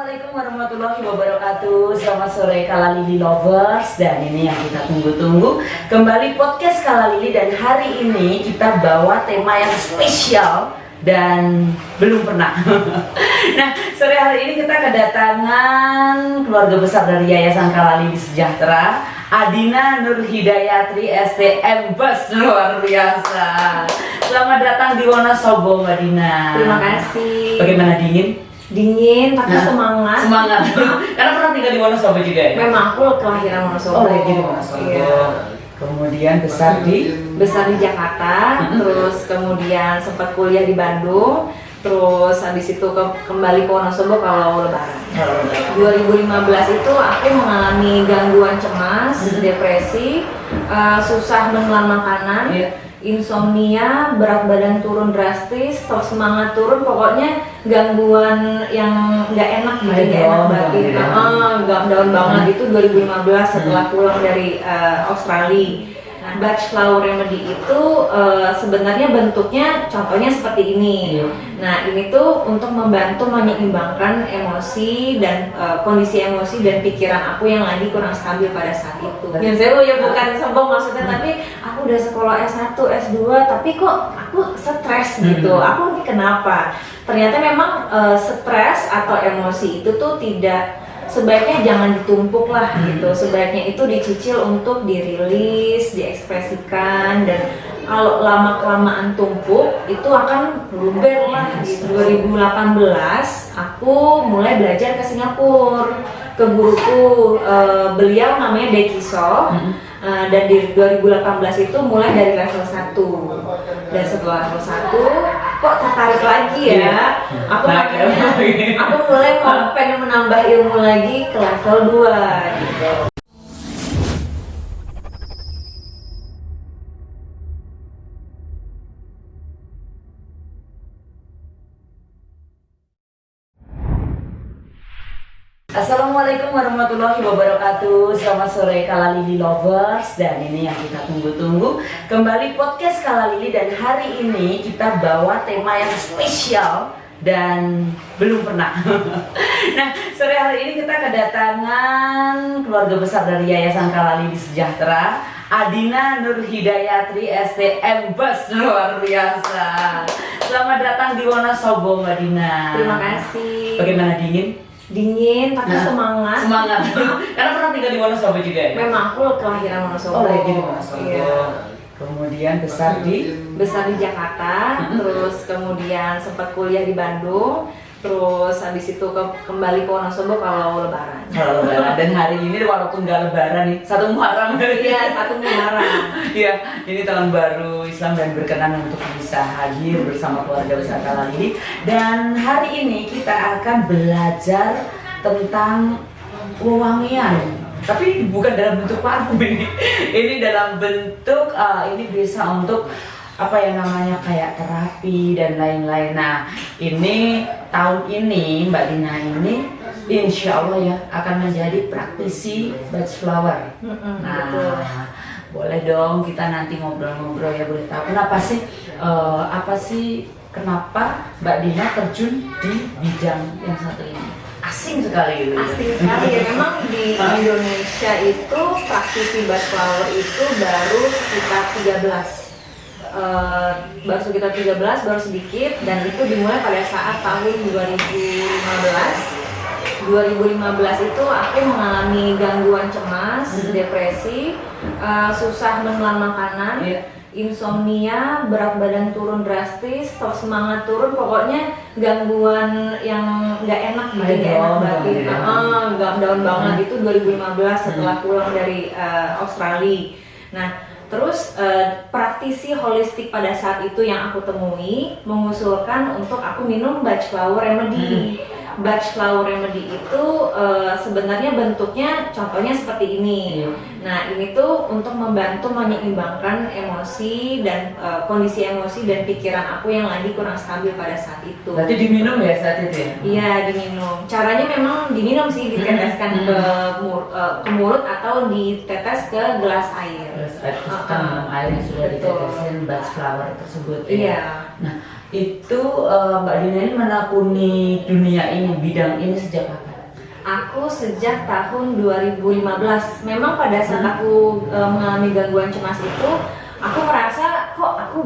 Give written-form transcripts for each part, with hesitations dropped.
Assalamualaikum warahmatullahi wabarakatuh. Selamat sore Kala Lili Lovers. Dan ini yang kita tunggu-tunggu, kembali podcast Kala Lili. Dan hari ini kita bawa tema yang spesial dan belum pernah. Nah, sore hari ini kita kedatangan keluarga besar dari Yayasan Kala Lili Sejahtera, Adina Nur Hidayatri STM Bus, luar biasa. Selamat datang di Wonosobo, Mbak Dina. Terima kasih. Bagaimana dingin? Dingin tapi semangat. Semangat. Karena pernah tinggal di Wonosobo juga ya? Memang aku kelahiran Wonosobo. Oh, lagi di Wonosobo. Iya. Kemudian besar di Jakarta, terus kemudian sempat kuliah di Bandung, terus habis itu kembali ke Wonosobo kalau lebaran. 2015 itu aku mengalami gangguan cemas, depresi, susah menelan makanan, insomnia, berat badan turun drastis, stok semangat turun, pokoknya gangguan yang nggak enak gitu, nggak enak banget, nggak down banget. Itu 2015 setelah pulang dari Australia. Batch Flower Remedy itu sebenarnya bentuknya contohnya seperti ini. Nah, ini tuh untuk membantu menyeimbangkan emosi dan kondisi emosi dan pikiran aku yang lagi kurang stabil pada saat itu. Yang saya ya bukan sombong maksudnya, tapi aku udah sekolah S1, S2, tapi kok aku stres gitu. Aku ini kenapa? Ternyata memang stres atau emosi itu tuh sebaiknya jangan ditumpuk lah gitu. Sebaiknya itu dicicil untuk dirilis, diekspresikan, dan kalau lama-kelamaan tumpuk itu akan luber lah. Di 2018 aku mulai belajar ke Singapura, ke guruku, beliau namanya Dekiso. Dan di 2018 itu mulai dari level 1. Dan setelah level 1 kok tertarik lagi ya. Aku mulai pengen menambah ilmu lagi ke level 2 gitu. Assalamualaikum warahmatullahi wabarakatuh. Selamat sore Kala Lili Lovers. Dan ini yang kita tunggu-tunggu, kembali podcast Kala Lili. Dan hari ini kita bawa tema yang spesial dan belum pernah. Nah, sore hari ini kita kedatangan keluarga besar dari Yayasan Kala Lili Sejahtera, Adina Nur Hidayatri STM Bus, luar biasa. Selamat datang di Wonosobo, Mbak Dina. Terima kasih. Bagaimana dingin? Dingin tapi semangat. Karena pernah tinggal di Wonosobo juga ya? Memang aku kelahiran Wonosobo. Oh, lagi di Wonosobo. Iya. Kemudian besar di Jakarta, terus kemudian sempat kuliah di Bandung, terus habis itu kembali ke Wonosobo kalau lebaran. Dan hari ini walaupun nggak lebaran nih, 1 Muharram. Iya, 1 Muharram. Iya, ini tahun baru Islam dan berkenan untuk bisa hadir bersama keluarga besar Kala Lili. Dan hari ini kita akan belajar tentang wewangian. Tapi bukan dalam bentuk parfum ini. Ini dalam bentuk ini bisa untuk apa yang namanya kayak terapi dan lain-lain. Nah, ini tahun ini Mbak Dina ini insya Allah ya akan menjadi praktisi Batch Flower. Betul. Boleh dong kita nanti ngobrol-ngobrol ya, boleh tahu apa sih kenapa Mbak Dina terjun di bidang yang satu ini? Asing sekali gitu. Asing sekali ya, memang di Indonesia itu praktisi Batch Flower itu baru sekitar 13. Baru sedikit, dan itu dimulai pada saat tahun 2015 itu aku mengalami gangguan cemas, depresi, susah menelan makanan, insomnia, berat badan turun drastis, stok semangat turun, pokoknya gangguan yang nggak enak gitu, nggak enak banget, nggak down banget. Itu 2015 setelah pulang dari Australia. Nah, terus praktisi holistik pada saat itu yang aku temui mengusulkan untuk aku minum Batch Flower Remedy. Batch Flower Remedy itu sebenarnya bentuknya contohnya seperti ini. Nah, ini tuh untuk membantu menyeimbangkan emosi dan kondisi emosi dan pikiran aku yang lagi kurang stabil pada saat itu. Berarti diminum ya saat itu ya? Iya, diminum. Caranya memang diminum sih, diteteskan ke mulut atau ditetes ke gelas air. Minum air yang sudah ditetesin Batch Flower tersebut. Iya. Nah, itu Mbak Dina ini menekuni dunia ini, bidang ini sejak kapan? Aku sejak tahun 2015. Memang pada saat aku mengalami gangguan cemas itu, aku merasa kok aku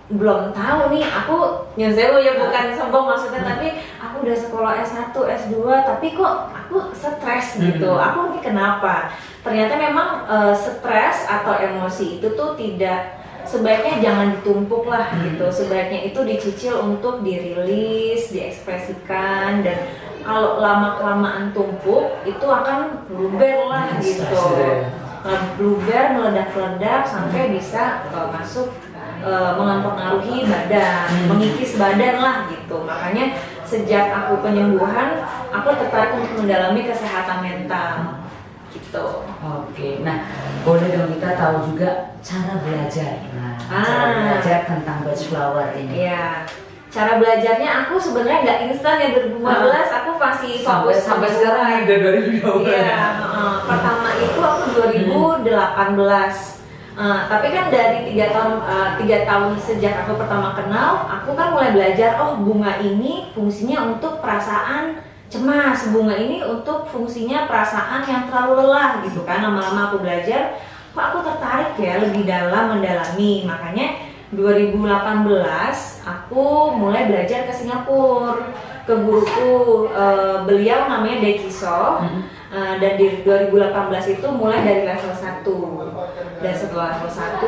belum tahu nih, aku nyusewu ya bukan sombong maksudnya, tapi aku udah sekolah S1, S2, tapi kok aku stres gitu. Aku ini kenapa? Ternyata memang stres atau emosi itu tuh tidak, sebaiknya jangan ditumpuk lah gitu. Sebaiknya itu dicicil untuk dirilis, diekspresikan, dan kalau lama-kelamaan tumpuk itu akan bluber lah gitu. Bluber, meledak-ledak sampai bisa masuk mempengaruhi badan, mengikis badan lah gitu. Makanya sejak aku penyembuhan, aku tertarik untuk mendalami kesehatan mental gitu. Oke, nah boleh dong kita tahu juga cara belajar. Nah, cara belajar tentang Batch Flower ini. Iya. Cara belajarnya aku sebenarnya nggak instan ya, 2015 aku masih fokus sampai sekarang udah 2012. Iya, pertama itu aku 2018. Tapi kan dari 3 tahun sejak aku pertama kenal, aku kan mulai belajar, oh bunga ini fungsinya untuk perasaan cemas, bunga ini untuk fungsinya perasaan yang terlalu lelah gitu kan. Lama-lama aku belajar, kok aku tertarik ya lebih dalam mendalami. Makanya 2018 aku mulai belajar ke Singapura, ke guruku, beliau namanya Dekiso. Dan di 2018 itu mulai dari level 1. Dan setelah level 1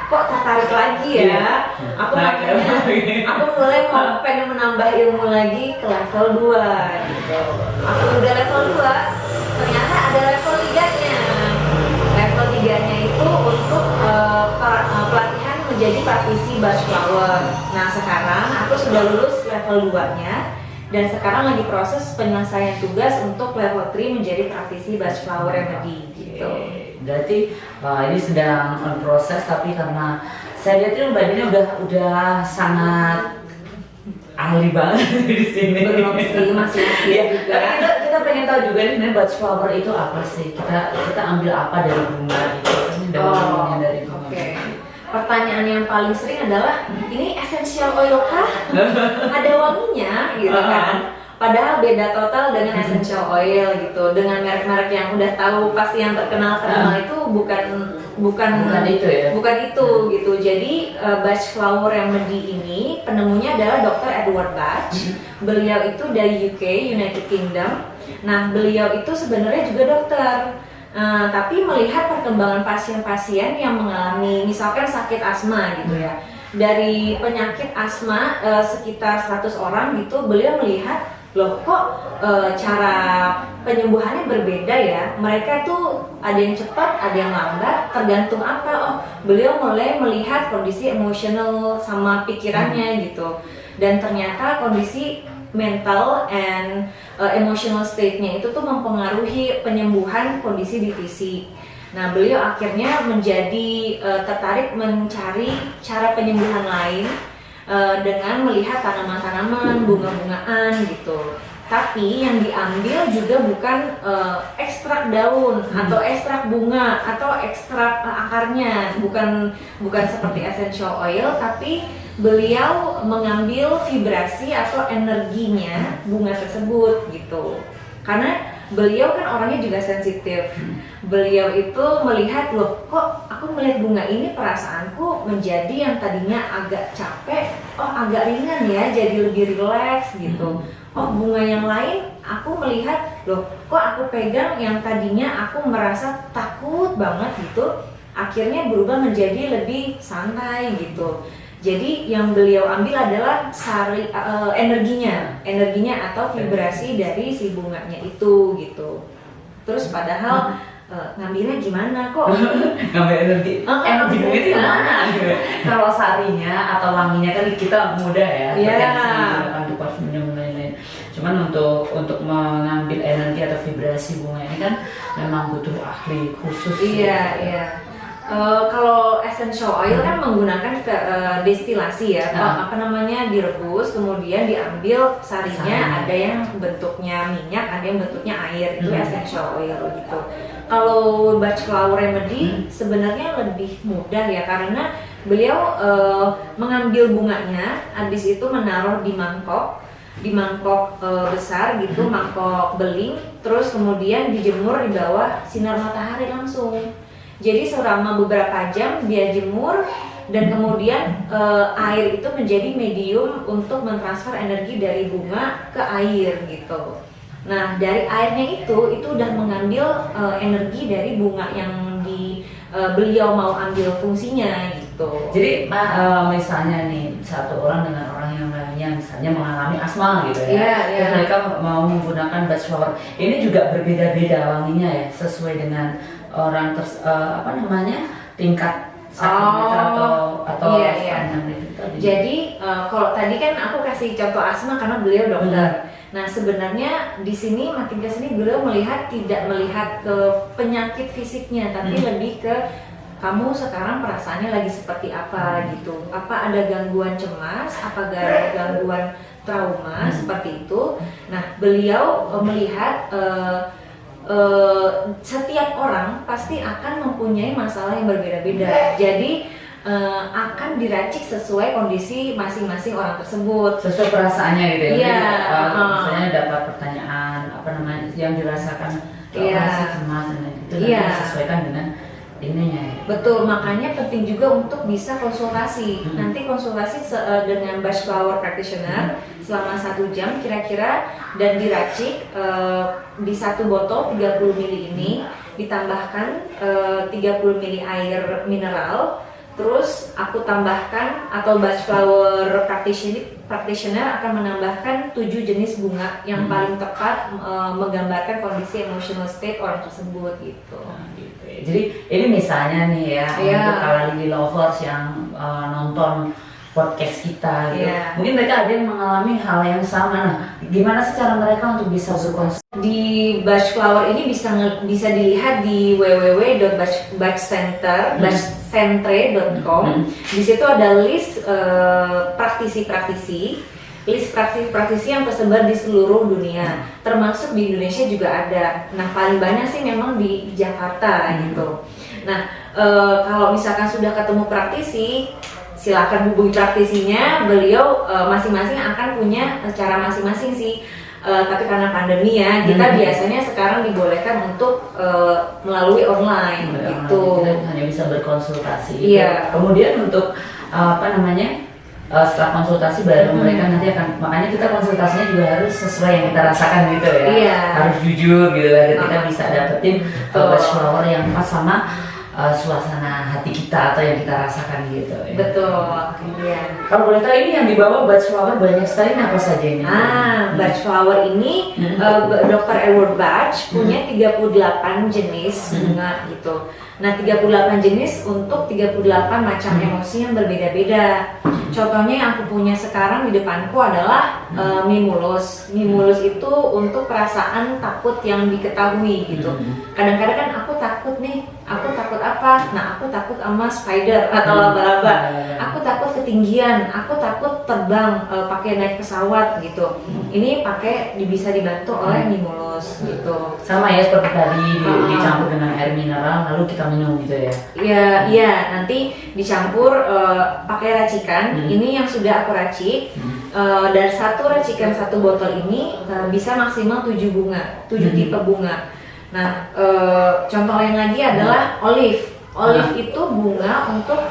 kok tertarik lagi ya. Aku mulai mau pengen menambah ilmu lagi ke level 2 gitu. Aku udah level 2, ternyata ada level 3-nya. Level 3-nya itu untuk pelatihan menjadi praktisi Batch Flower. Nah sekarang aku sudah lulus level 2-nya dan sekarang lagi proses penyelesaian tugas untuk level 3 menjadi praktisi Batch Flower Remedy gitu. Berarti ini sedang proses, tapi karena saya lihat ini Mbak Dini udah sangat ahli banget di sini. Belum sih, masih ya, juga. Tapi kita pengen tahu juga nih sebenarnya Batch Flower itu apa sih? Kita ambil apa dari bunga gitu? Ini dari bunga. Oke. Pertanyaan yang paling sering adalah, ini essential oil kah? Ada wanginya gitu kan? Padahal beda total dengan essential oil gitu. Dengan merek-merek yang udah tahu pasti yang terkenal itu bukan itu ya. Bukan itu gitu. Jadi Batch Flower Remedy ini penemunya adalah Dr. Edward Batch. Beliau itu dari UK, United Kingdom. Nah, beliau itu sebenarnya juga dokter. Tapi melihat perkembangan pasien-pasien yang mengalami misalkan sakit asma gitu ya, dari penyakit asma sekitar 100 orang gitu, beliau melihat loh kok cara penyembuhannya berbeda ya, mereka tuh ada yang cepat, ada yang lambat, tergantung apa. Oh, beliau mulai melihat kondisi emosional sama pikirannya gitu, dan ternyata kondisi mental and emotional state-nya itu tuh mempengaruhi penyembuhan kondisi divisi. Nah, beliau akhirnya menjadi tertarik mencari cara penyembuhan lain dengan melihat tanaman-tanaman, bunga-bungaan gitu. Tapi yang diambil juga bukan ekstrak daun atau ekstrak bunga atau ekstrak akarnya, bukan seperti essential oil, tapi beliau mengambil vibrasi atau energinya bunga tersebut gitu. Karena beliau kan orangnya juga sensitif. Beliau itu melihat, loh kok aku melihat bunga ini perasaanku menjadi yang tadinya agak capek, oh agak ringan ya, jadi lebih rileks gitu. Oh bunga yang lain aku melihat, loh kok aku pegang yang tadinya aku merasa takut banget gitu, akhirnya berubah menjadi lebih santai gitu. Jadi yang beliau ambil adalah energinya atau vibrasi dari si bunganya itu gitu. Terus padahal ngambilnya gimana kok? Ngambil energi bunga itu yang mana? Kalau sarinya atau wanginya kan kita mudah ya, menggunakan untuk parfum lain-lain. Cuman untuk mengambil energi atau vibrasi bunga ini kan memang butuh ahli khusus. Iya. Kalau essential oil kan menggunakan destilasi ya, direbus kemudian diambil sarinya, ada yang bentuknya minyak, ada yang bentuknya air, itu essential oil gitu. Kalau Batch Flower Remedy sebenarnya lebih mudah ya, karena beliau mengambil bunganya, habis itu menaruh di mangkok, di mangkok besar gitu, mangkok beling, terus kemudian dijemur di bawah sinar matahari langsung. Jadi selama beberapa jam dia jemur dan kemudian air itu menjadi medium untuk mentransfer energi dari bunga ke air gitu. Nah dari airnya itu udah mengambil energi dari bunga yang beliau mau ambil fungsinya gitu. Jadi misalnya nih satu orang dengan orang yang lainnya misalnya mengalami asma gitu ya, Iya. dan mereka mau menggunakan Bud flower, ini juga berbeda-beda wanginya ya, sesuai dengan orang tingkat sakit atau iya. standar itu tadi. Jadi kalau tadi kan aku kasih contoh asma karena beliau dokter. Nah sebenarnya di sini makin ke sini beliau tidak melihat ke penyakit fisiknya, tapi lebih ke kamu sekarang perasaannya lagi seperti apa gitu. Apa ada gangguan cemas, apa ada gangguan trauma seperti itu. Nah beliau melihat setiap orang pasti akan mempunyai masalah yang berbeda-beda. Jadi akan diracik sesuai kondisi masing-masing orang tersebut. Sesuai perasaannya gitu ya. Iya. Misalnya dapat pertanyaan yang dirasakan Iya. cemas dan itu Iya. nanti disesuaikan dengan ininya ya. Betul, makanya penting juga untuk bisa konsultasi. Nanti konsultasi dengan Bud flower practitioner selama 1 jam kira-kira dan diracik di satu botol 30 ml ini ditambahkan 30 ml air mineral. Terus aku tambahkan atau Bud flower practitioner akan menambahkan 7 jenis bunga yang paling tepat menggambarkan kondisi emotional state orang tersebut gitu. Nah, gitu ya. Jadi ini misalnya nih ya, untuk Kala Lily lovers yang nonton podcast kita gitu. Mungkin mereka ada yang mengalami hal yang sama. Nah, gimana sih cara mereka untuk bisa berkonsultasi? Di Bud flower ini bisa dilihat di www.budcentre.com. Di situ ada list praktisi-praktisi yang tersebar di seluruh dunia, termasuk di Indonesia juga ada. Nah paling banyak sih memang di Jakarta gitu. Nah kalau misalkan sudah ketemu praktisi, silakan hubungi praktisinya. Beliau masing-masing akan punya cara masing-masing sih. Tapi karena pandemi ya, kita biasanya sekarang dibolehkan untuk melalui online gitu. Kita hanya bisa berkonsultasi. Iya. Kemudian untuk setelah konsultasi baru mereka nanti akan, makanya kita konsultasinya juga harus sesuai yang kita rasakan gitu ya. Iya. Harus jujur gitu ya, kita bisa dapetin Bud flower yang pas sama suasana hati kita atau yang kita rasakan gitu ya. Betul. Iya. Kalau boleh tahu ini yang dibawa Bud flower banyak sekali, apa saja ini? Bud flower ini Dr. Edward Bach punya 38 jenis bunga gitu. Nah 38 jenis untuk 38 macam emosi yang berbeda-beda. Contohnya yang aku punya sekarang di depanku adalah Mimulus. Mimulus itu untuk perasaan takut yang diketahui gitu. Kadang-kadang kan aku takut apa? Nah aku takut sama spider atau laba-laba. Aku takut ketinggian, aku takut terbang pakai naik pesawat gitu. Ini bisa dibantu oleh Mimulus gitu. Sama ya seperti tadi dicampur dengan air mineral lalu kita minum gitu ya. Iya, nanti dicampur pakai racikan. Ini yang sudah aku racik. Dan satu racikan satu botol ini bisa maksimal 7 bunga, 7 tipe bunga. Nah, contoh lain lagi adalah olive. Olive itu bunga untuk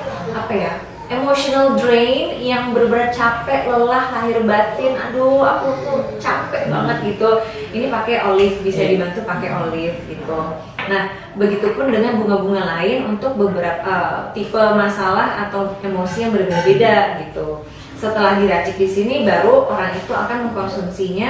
emotional drain yang benar-benar capek, lelah, lahir batin. Aduh, aku tuh capek banget gitu. Ini pakai olive, bisa dibantu pakai olive gitu. Nah, begitupun dengan bunga-bunga lain untuk beberapa tipe masalah atau emosi yang berbeda-beda gitu. Setelah diracik di sini, baru orang itu akan mengkonsumsinya,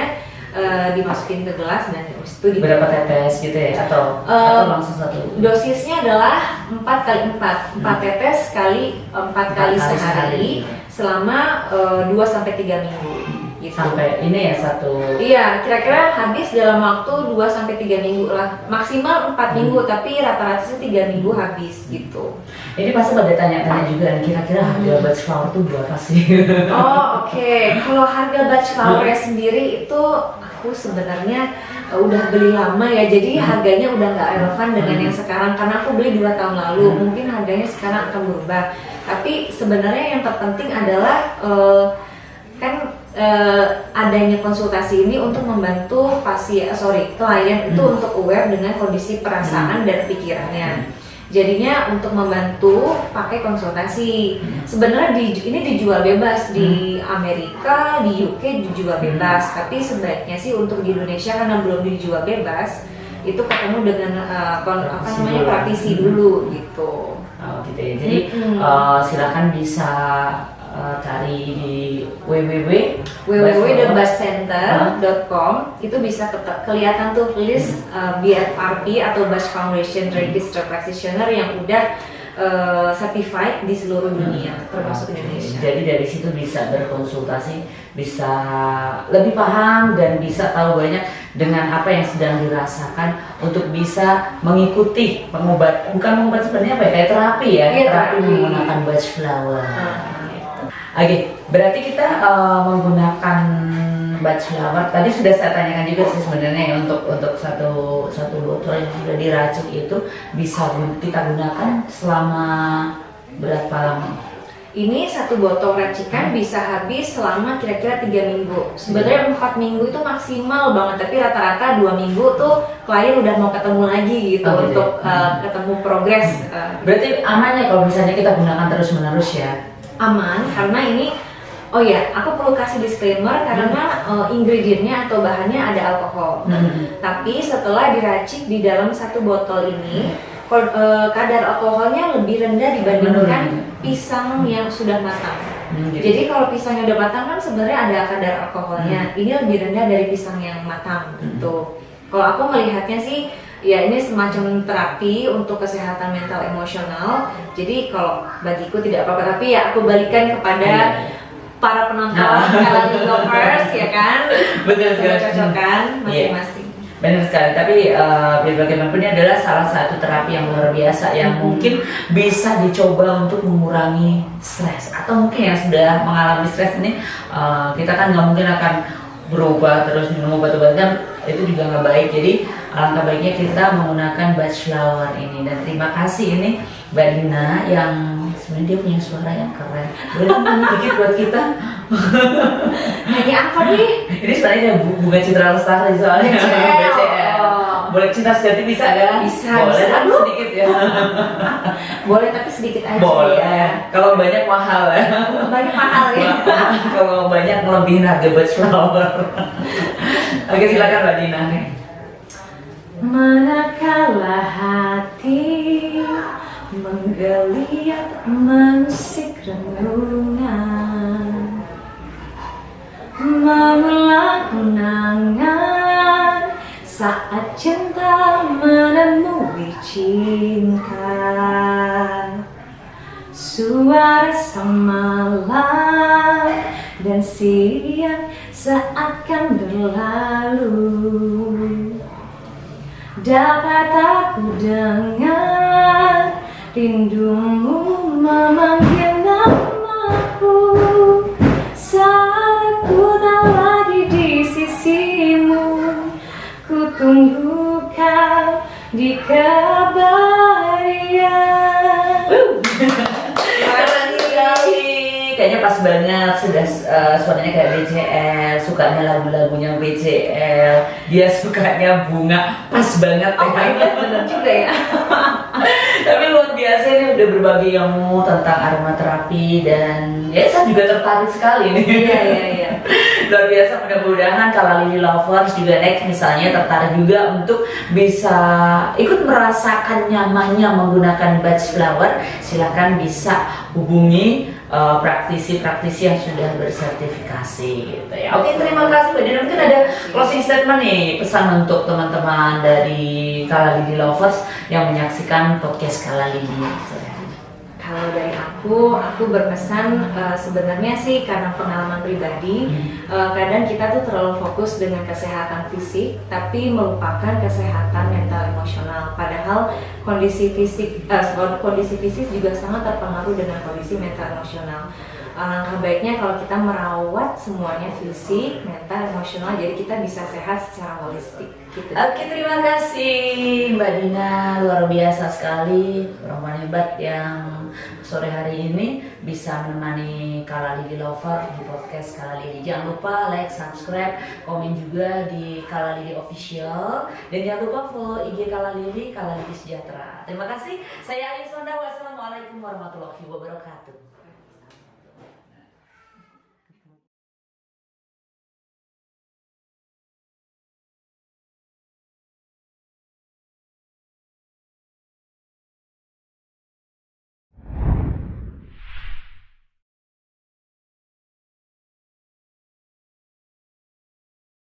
dimasukin ke gelas dan itu berapa tetes gitu ya atau langsung satu? Dosisnya adalah 4x4 tetes kali 4 kali sehari selama 2-3 minggu gitu. Sampai ini ya satu? Iya, kira-kira habis dalam waktu 2-3 minggu lah, maksimal 4 minggu, tapi rata-rata sih 3 minggu habis gitu. Ini pasti pada tanya-tanya juga, kira-kira harga Bud flower itu berapa sih? Oh oke. Kalau harga Bud flower sendiri itu aku sebenarnya udah beli lama ya, jadi harganya udah nggak relevan dengan yang sekarang karena aku beli 2 tahun lalu. Mungkin harganya sekarang akan berubah. Tapi sebenarnya yang terpenting adalah kan adanya konsultasi ini untuk membantu klien itu untuk aware dengan kondisi perasaan dan pikirannya. Jadinya untuk membantu pakai konsultasi. Sebenarnya ini dijual bebas di Amerika, di UK dijual bebas, tapi sebaiknya sih untuk di Indonesia karena belum dijual bebas, itu ketemu dengan praktisi dulu gitu. Oh gitu ya. Jadi silakan bisa cari di www.bashcenter.com. Itu bisa kelihatan tuh list BFRP atau Bash Foundation Registered Practitioner yang udah certified di seluruh dunia, termasuk Indonesia. Jadi dari situ bisa berkonsultasi, bisa lebih paham dan bisa tahu banyak dengan apa yang sedang dirasakan untuk bisa mengikuti bukan pengobat sebenarnya apa ya, kayak terapi ya, terapi menggunakan Bach Flower. Oke, berarti kita menggunakan Bach Flower. Tadi sudah saya tanyakan juga sih sebenarnya ya, untuk satu botol yang sudah diracik itu bisa kita gunakan selama berapa lama? Ini satu botol racikan bisa habis selama kira-kira 3 minggu. Sebenarnya 4 minggu itu maksimal banget, tapi rata-rata 2 minggu tuh klien udah mau ketemu lagi gitu untuk ketemu progres. Berarti aman ya kalau misalnya kita gunakan terus-menerus ya? Aman, karena ini aku perlu kasih disclaimer karena ingredientnya atau bahannya ada alkohol. Tapi setelah diracik di dalam satu botol ini, kadar alkoholnya lebih rendah dibandingkan pisang yang sudah matang. Jadi kalau pisangnya udah matang kan sebenarnya ada kadar alkoholnya. Ini lebih rendah dari pisang yang matang gitu. Kalau aku melihatnya sih, ya ini semacam terapi untuk kesehatan mental emosional. Jadi kalau bagiku tidak apa-apa, tapi ya aku balikan kepada para penonton Kalali Lovers ya kan. Betul sekali. Cocokkan masing-masing. Benar sekali, tapi biar bagaimanapun ini adalah salah satu terapi yang luar biasa yang mungkin bisa dicoba untuk mengurangi stres, atau mungkin yang sudah mengalami stres ini kita kan nggak mungkin akan berubah terus minum obat-obatan, itu juga nggak baik. Jadi alangkah baiknya kita menggunakan Bach Flower ini. Dan terima kasih ini Mbak Dina yang sebenarnya dia punya suara yang keren. Boleh nyanyi dikit buat kita? Nyanyi apa nih? Ini sebenarnya Bunga Citra Lestari soalnya. BCL. Boleh Cinta Sejati bisa kan? Bisa. Boleh tapi sedikit ya. Boleh tapi sedikit aja. Boleh. Ya. Kalau banyak mahal ya. Banyak mahal ya. Kalau banyak melebihin harga Bach Flower. Oke, silakan Mbak Dina. Manakala hati menggeliat mengusik renungan, mengulang kenangan saat cinta menemui cinta, suara semalam dan siang seakan berlalu. Dapat aku dengar rindumu memanggil namaku saat ku tak lagi di sisimu. Ku tunggu kau di kebahagiaan. Kayaknya pas banget, sudah suaranya kayak BCL, sukanya lagu-lagunya BCL, dia sukanya bunga, pas banget. Oh my god, bener juga ya. Tapi luar biasa ini udah berbagi ilmu tentang aromaterapi dan ya saya juga tertarik sekali nih. Iya. Luar biasa, mudah-mudahan Kalali Lovers juga next misalnya tertarik juga untuk bisa ikut merasakan nyamannya menggunakan Bach Flower. Silakan bisa hubungi praktisi-praktisi yang sudah bersertifikasi gitu ya. Oke, terima kasih Mbak Dina. Mungkin ada closing statement nih, pesan untuk teman-teman dari Kalali Lovers yang menyaksikan podcast Kalali. Kalau dari aku berpesan sebenarnya sih karena pengalaman pribadi, kadang kita tuh terlalu fokus dengan kesehatan fisik, tapi melupakan kesehatan mental emosional. Padahal kondisi fisik juga sangat terpengaruh dengan kondisi mental emosional. alangkah baiknya kalau kita merawat semuanya, fisik, mental, emosional, jadi kita bisa sehat secara holistik gitu. Oke, terima kasih Mbak Dina, luar biasa sekali, perempuan hebat yang sore hari ini bisa menemani Kala Lili Lover di podcast Kala Lili. Jangan lupa like, subscribe, komen juga di Kala Lili Official, dan jangan lupa follow IG Kala Lili Sejahtera. Terima kasih, saya Ayu Sonda, wassalamualaikum warahmatullahi wabarakatuh.